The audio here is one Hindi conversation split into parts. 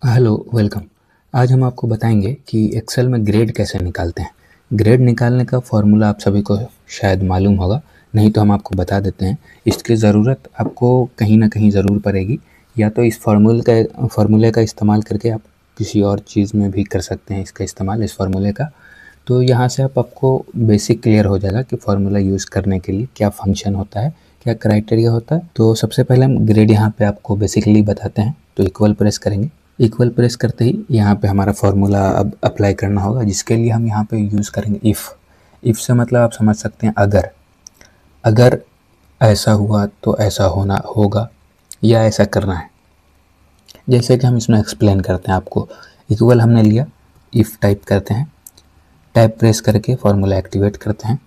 Hello, welcome. आज हम आपको बताएंगे कि एक्सेल में ग्रेड कैसे निकालते हैं। ग्रेड निकालने का फॉर्मूला आप सभी को शायद मालूम होगा, नहीं तो हम आपको बता देते हैं। इसकी ज़रूरत आपको कहीं ना कहीं ज़रूर पड़ेगी, या तो इस फार्मूले का इस्तेमाल करके आप किसी और चीज़ में भी कर सकते हैं इसका इस्तेमाल, इस फार्मूले का। तो यहाँ से आपको बेसिक क्लियर हो जाएगा कि फार्मूला यूज़ करने के लिए क्या फंक्शन होता है, क्या क्राइटेरिया होता है। तो सबसे पहले हम ग्रेड यहाँ पे आपको बेसिकली बताते हैं। तो इक्वल प्रेस करेंगे। इक्वल प्रेस करते ही यहाँ पे हमारा फार्मूला अब अप्लाई करना होगा, जिसके लिए हम यहाँ पे यूज़ करेंगे इफ़ से मतलब आप समझ सकते हैं अगर ऐसा हुआ तो ऐसा होना होगा या ऐसा करना है। जैसे कि हम इसमें एक्सप्लेन करते हैं आपको। इक्वल हमने लिया, इफ़ टाइप करते हैं, टैब प्रेस करके फार्मूला एक्टिवेट करते हैं।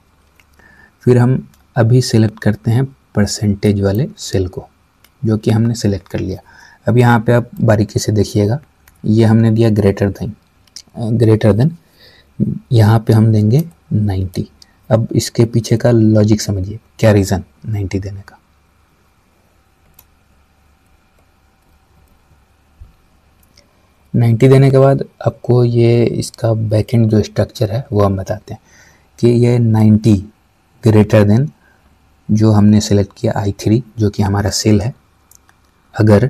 फिर हम अभी सिलेक्ट करते हैं परसेंटेज वाले सेल को, जो कि हमने सेलेक्ट कर लिया। अब यहाँ पे आप बारीकी से देखिएगा, ये हमने दिया ग्रेटर देन, यहाँ पे हम देंगे 90। अब इसके पीछे का लॉजिक समझिए, क्या रीज़न 90 देने का। नाइन्टी देने के बाद आपको ये इसका बैकएंड जो स्ट्रक्चर है वो हम बताते हैं कि ये 90 ग्रेटर देन जो हमने सेलेक्ट किया I3, जो कि हमारा सेल है। अगर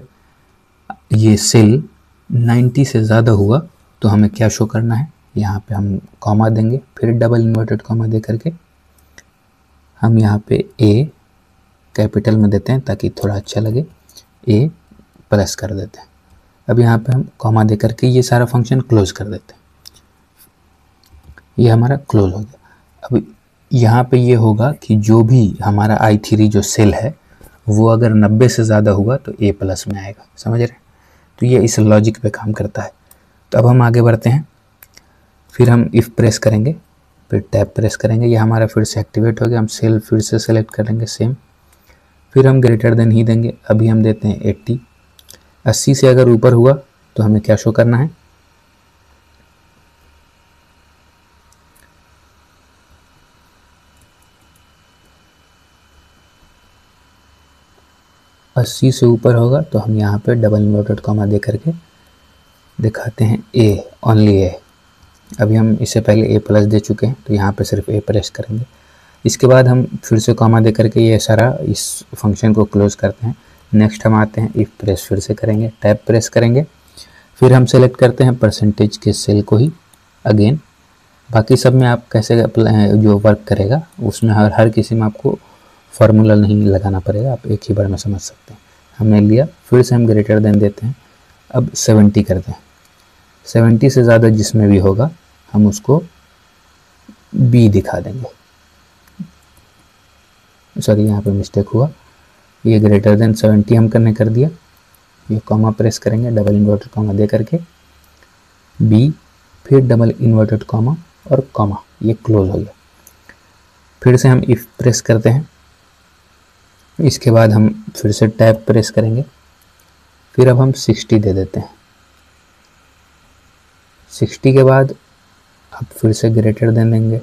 ये सेल 90 से ज़्यादा हुआ तो हमें क्या शो करना है, यहाँ पे हम कॉमा देंगे, फिर डबल इन्वर्टेड कॉमा दे करके हम यहाँ पे ए कैपिटल में देते हैं ताकि थोड़ा अच्छा लगे, ए प्लस कर देते हैं। अब यहाँ पे हम कॉमा दे करके ये सारा फंक्शन क्लोज कर देते हैं। ये हमारा क्लोज हो गया। अब यहाँ पे ये होगा कि जो भी हमारा I3 जो सेल है वो अगर 90 से ज़्यादा हुआ तो ए प्लस में आएगा, समझ रहे हैं। तो ये इस लॉजिक पे काम करता है। तो अब हम आगे बढ़ते हैं। फिर हम इफ़ प्रेस करेंगे, फिर टैब प्रेस करेंगे, ये हमारा फिर से एक्टिवेट हो गया। हम सेल फिर से सेलेक्ट करेंगे सेम, फिर हम ग्रेटर देन ही देंगे। अभी हम देते हैं 80। 80 से अगर ऊपर हुआ तो हमें क्या शो करना है, अस्सी से ऊपर होगा तो हम यहाँ पे डबल इन्वर्टेड कॉमा दे करके दिखाते हैं ए, ओनली ए। अभी हम इससे पहले ए प्लस दे चुके हैं तो यहाँ पे सिर्फ ए प्रेस करेंगे। इसके बाद हम फिर से कॉमा दे करके ये सारा इस फंक्शन को क्लोज करते हैं। नेक्स्ट हम आते हैं इफ़ प्रेस फिर से करेंगे, टैब प्रेस करेंगे, फिर हम सेलेक्ट करते हैं परसेंटेज के सेल को ही अगेन। बाकी सब में आप कैसे जो वर्क करेगा उसमें हर किसी में आपको फार्मूला नहीं लगाना पड़ेगा, आप एक ही बार में समझ सकते हैं। हमने लिया, फिर से हम ग्रेटर देन देते हैं। अब 70 करते हैं। 70 से ज़्यादा जिसमें भी होगा हम उसको बी दिखा देंगे। सॉरी, यहाँ पे मिस्टेक हुआ, ये ग्रेटर देन 70 हम करने कर दिया। ये कॉमा प्रेस करेंगे, डबल इन्वर्टेड कॉमा दे करके बी, फिर डबल इन्वर्टेड कॉमा और कॉमा, ये क्लोज हो गया। फिर से हम इफ़ प्रेस करते हैं। इसके बाद हम फिर से टैब प्रेस करेंगे, फिर अब हम 60 दे देते हैं। 60 के बाद अब फिर से ग्रेटर देन देंगे।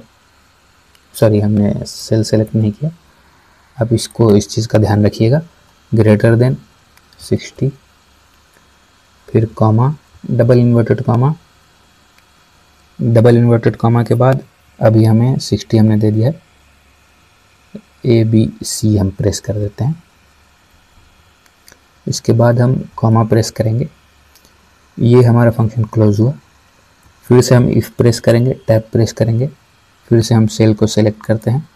सॉरी, हमने सेल सेलेक्ट नहीं किया। अब इसको इस चीज़ का ध्यान रखिएगा, ग्रेटर देन 60, फिर कॉमा, डबल इन्वर्टेड कॉमा के बाद अभी हमें 60 हमने दे दिया है, ABC हम प्रेस कर देते हैं। इसके बाद हम कॉमा प्रेस करेंगे, ये हमारा फंक्शन क्लोज हुआ। फिर से हम इफ़ प्रेस करेंगे, टैब प्रेस करेंगे, फिर से हम सेल को सेलेक्ट करते हैं।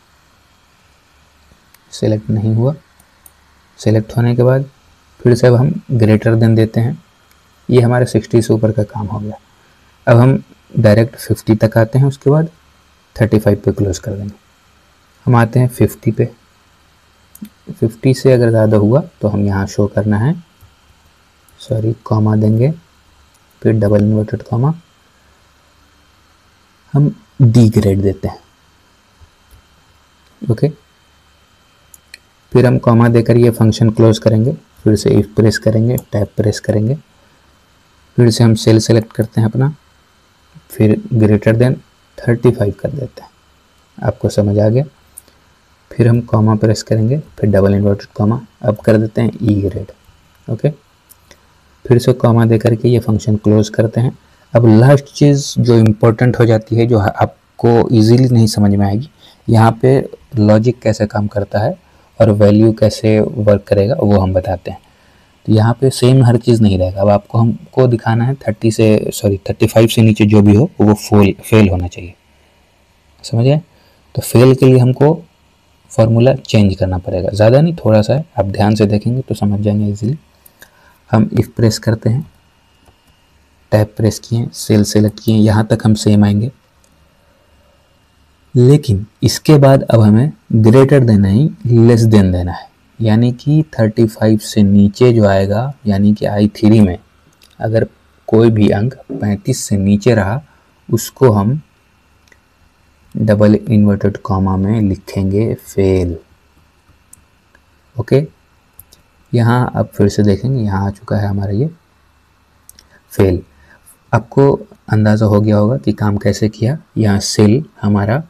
सेलेक्ट नहीं हुआ। सेलेक्ट होने के बाद फिर से अब हम ग्रेटर देन देते हैं। ये हमारे 60 से ऊपर का काम हो गया। अब हम डायरेक्ट 50 तक आते हैं, उसके बाद 35 पे क्लोज कर देंगे। हम आते हैं 50 पे। 50 से अगर ज़्यादा हुआ तो हम यहाँ शो करना है, सॉरी, कॉमा देंगे, फिर डबल इन्वर्टेड कॉमा, हम डी ग्रेड देते हैं। ओके, फिर हम कॉमा देकर ये फंक्शन क्लोज करेंगे। फिर से इफ प्रेस करेंगे, टैब प्रेस करेंगे, फिर से हम सेल सेलेक्ट करते हैं अपना, फिर ग्रेटर देन 35 कर देते हैं। आपको समझ आ गया। फिर हम कॉमा प्रेस करेंगे, फिर डबल इन्वर्टेड कॉमा, अब कर देते हैं ई ग्रेड। ओके, फिर से कॉमा दे करके ये फंक्शन क्लोज करते हैं। अब लास्ट चीज़ जो इम्पोर्टेंट हो जाती है, जो आपको इजीली नहीं समझ में आएगी, यहाँ पे लॉजिक कैसे काम करता है और वैल्यू कैसे वर्क करेगा वो हम बताते हैं। तो यहाँ पे सेम हर चीज़ नहीं रहेगा। अब आपको हमको दिखाना है 35 से नीचे जो भी हो वो फेल होना चाहिए, समझ गए। तो फेल के लिए हमको फॉर्मूला चेंज करना पड़ेगा, ज़्यादा नहीं, थोड़ा सा है, आप ध्यान से देखेंगे तो समझ जाएंगे इजीली। हम इफ प्रेस करते हैं, टैब प्रेस किए, सेल सेलेक्ट किए, यहाँ तक हम सेम आएंगे, लेकिन इसके बाद अब हमें ग्रेटर देन नहीं लेस देन देना है। यानी कि 35 से नीचे जो आएगा, यानी कि I3 में अगर कोई भी अंक 35 से नीचे रहा उसको हम डबल इन्वर्टेड कॉमा में लिखेंगे फेल। ओके, यहाँ अब फिर से देखेंगे, यहाँ आ चुका है हमारा ये फेल। आपको अंदाज़ा हो गया होगा कि काम कैसे किया। यहाँ सेल हमारा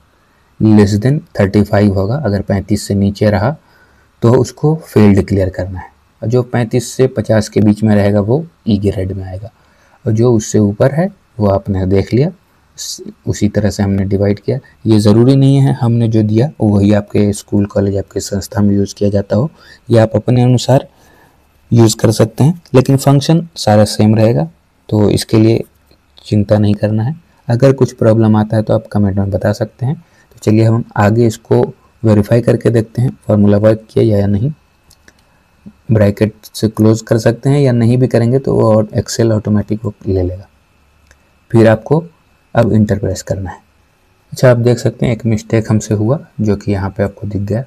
लेस देन 35 होगा, अगर 35 से नीचे रहा तो उसको फेल डिक्लेयर करना है, और जो 35 से 50 के बीच में रहेगा वो ई ग्रेड में आएगा, और जो उससे ऊपर है वो आपने देख लिया, उसी तरह से हमने डिवाइड किया। ये ज़रूरी नहीं है हमने जो दिया वही आपके स्कूल कॉलेज आपके संस्था में यूज़ किया जाता हो, ये आप अपने अनुसार यूज़ कर सकते हैं, लेकिन फंक्शन सारा सेम रहेगा, तो इसके लिए चिंता नहीं करना है। अगर कुछ प्रॉब्लम आता है तो आप कमेंट में बता सकते हैं। तो चलिए हम आगे इसको वेरीफाई करके देखते हैं फार्मूला वर्क किया या नहीं। ब्रैकेट से क्लोज कर सकते हैं, या नहीं भी करेंगे तो वो एक्सेल ऑटोमेटिक वो ले लेगा। फिर आपको अब इंटर प्रेस करना है। अच्छा, आप देख सकते हैं एक मिस्टेक हमसे हुआ जो कि यहाँ पे आपको दिख गया,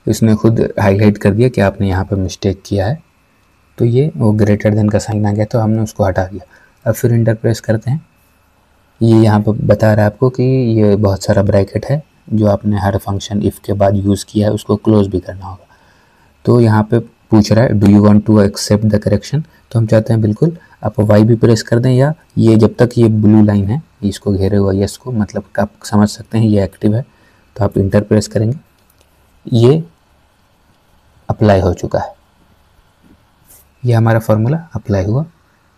इसने खुद हाईलाइट कर दिया कि आपने यहाँ पे मिस्टेक किया है, तो ये वो ग्रेटर देन का साइन आ गया, तो हमने उसको हटा दिया। अब फिर इंटर प्रेस करते हैं, ये यहाँ पे बता रहा है आपको कि ये बहुत सारा ब्रैकेट है जो आपने हर फंक्शन इफ़ के बाद यूज़ किया है उसको क्लोज भी करना होगा। तो यहाँ पे पूछ रहा है do you want to accept the correction, तो हम चाहते हैं बिल्कुल आप वाई भी प्रेस कर दें, या ये जब तक ये ब्लू लाइन है इसको घेरे हुआ यस को, मतलब आप समझ सकते हैं ये एक्टिव है, तो आप इंटर प्रेस करेंगे, ये अप्लाई हो चुका है, ये हमारा फार्मूला अप्लाई हुआ।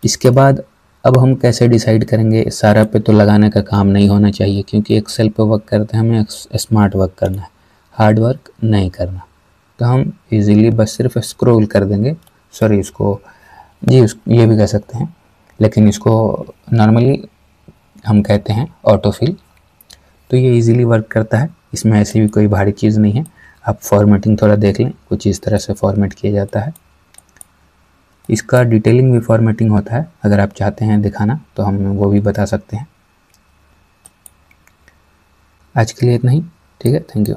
इसके बाद अब हम कैसे डिसाइड करेंगे, सारा पे तो लगाने का काम नहीं होना चाहिए, क्योंकि एक्सेल पे वर्क करते हैं हमें स्मार्ट वर्क करना है, हार्ड वर्क नहीं करना। तो हम इजीली बस सिर्फ स्क्रॉल कर देंगे, सॉरी इसको जी ये भी कह सकते हैं, लेकिन इसको नॉर्मली हम कहते हैं ऑटोफिल। तो ये इजीली वर्क करता है, इसमें ऐसी भी कोई भारी चीज़ नहीं है। आप फॉर्मेटिंग थोड़ा देख लें, कुछ इस तरह से फॉर्मेट किया जाता है। इसका डिटेलिंग भी फॉर्मेटिंग होता है, अगर आप चाहते हैं दिखाना तो हम वो भी बता सकते हैं। आज के लिए इतना ही, ठीक है, थैंक यू।